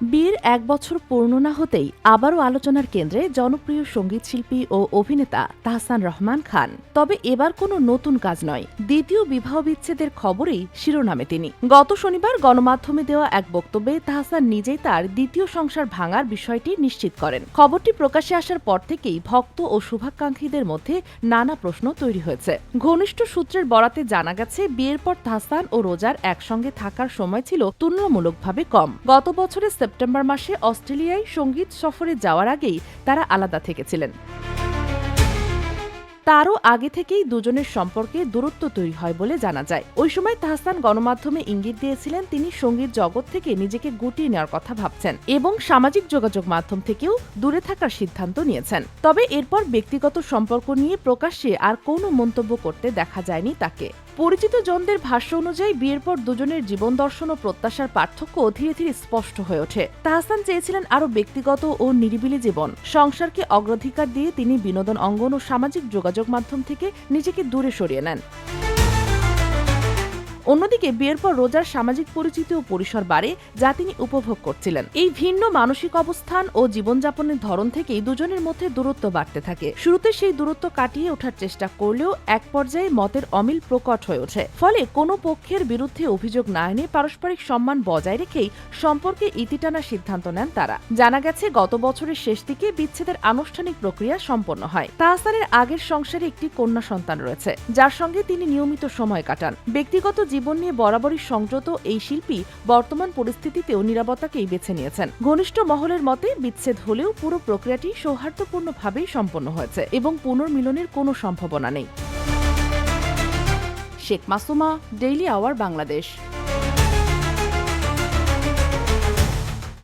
বিয়ের ১ বছর পূর্ণ না হতেই আবারও আলোচনার কেন্দ্রে জনপ্রিয় সঙ্গীতশিল্পী ও অভিনেতা তাহসান রহমান খান। তবে এবার কোনো নতুন কাজ নয়, দ্বিতীয় বিবাহ বিচ্ছেদের খবরেই শিরোনামে তিনি। গত শনিবার গণমাধ্যমে দেওয়া এক বক্তব্যে তাহসান নিজেই তার দ্বিতীয় সংসার ভাঙার বিষয়টি নিশ্চিত করেন। খবরটি প্রকাশ্যে আসার পর থেকেই ভক্ত ও শুভাকাঙ্ক্ষীদের মধ্যে নানা প্রশ্ন তৈরি হয়েছে। ঘনিষ্ঠ সূত্রের বরাতে জানা গেছে, বিয়ের পর তাহসান ও রোজার একসঙ্গে থাকার সময় ছিল তুলনামূলকভাবে কম। গত বছরের সেপ্টেম্বর মাসে অস্ট্রেলিয়ায় সঙ্গীত সফরে যাওয়ার আগেই তারা আলাদা থেকেছিলেন। তারও আগে থেকেই দুজনের সম্পর্কে দূরত্ব তৈরি হয় বলে জানা যায়। ওই সময় তাহসান গণমাধ্যমে ইঙ্গিত দিয়েছিলেন তিনি সঙ্গীত জগৎ থেকে নিজেকে গুটিয়ে নেওয়ার কথা ভাবছেন এবং সামাজিক যোগাযোগ মাধ্যম থেকেও দূরে থাকার সিদ্ধান্ত নিয়েছেন। তবে এরপর ব্যক্তিগত সম্পর্ক নিয়ে প্রকাশ্যে আর কোনো মন্তব্য করতে দেখা যায়নি তাকে। পরিচিত জনদের ভাষ্য অনুযায়ী বিয়ের পর দুজনের জীবন দর্শন ও প্রত্যাশার পার্থক্য ধীরে ধীরে স্পষ্ট হয়ে ওঠে। তাহসান চেয়েছিলেন আরও ব্যক্তিগত ও নিরিবিলি জীবন। সংসারকে অগ্রাধিকার দিয়ে তিনি বিনোদন অঙ্গন ও সামাজিক যোগাযোগ মাধ্যম থেকে নিজেকে দূরে সরিয়ে নেন। অন্যদিকে বিয়ের পর রোজার সামাজিক পরিচিতি ও পরিসর বাড়ে, যা তিনি উপভোগ করছিলেন। এই ভিন্ন মানসিক অবস্থান ও জীবনযাপনের ধরন থেকেই দুজনের মধ্যে দূরত্ব বাড়তে থাকে। শুরুতে সেই দূরত্ব কাটিয়ে ওঠার চেষ্টা করলেও এক পর্যায়ে মতের অমিল প্রকট হয়ে ওঠে। ফলে কোনো পক্ষের বিরুদ্ধে অভিযোগ না এনে পারস্পরিক সম্মান বজায় রেখেই সম্পর্কে ইতি টানার সিদ্ধান্ত নেন তারা। জানা গেছে, গত বছরের শেষ দিকে বিচ্ছেদের আনুষ্ঠানিক প্রক্রিয়া সম্পন্ন হয়। তাহসানের আগের সংসারে একটি কন্যা সন্তান রয়েছে, যার সঙ্গে তিনি নিয়মিত সময় কাটান। ব্যক্তিগত জীবন নিয়ে বরাবরই সংযত এই শিল্পী বর্তমান পরিস্থিতিতেও নীরবতাকেই বেছে নিয়েছেন। ঘনিষ্ঠ মহলের মতে, বিচ্ছেদ হলেও পুরো প্রক্রিয়াটি সৌহার্দ্যপূর্ণভাবেই সম্পন্ন হয়েছে এবং পুনর্মিলনের কোনো সম্ভাবনা নেই। Sheikh Masuma, daily our, Bangladesh.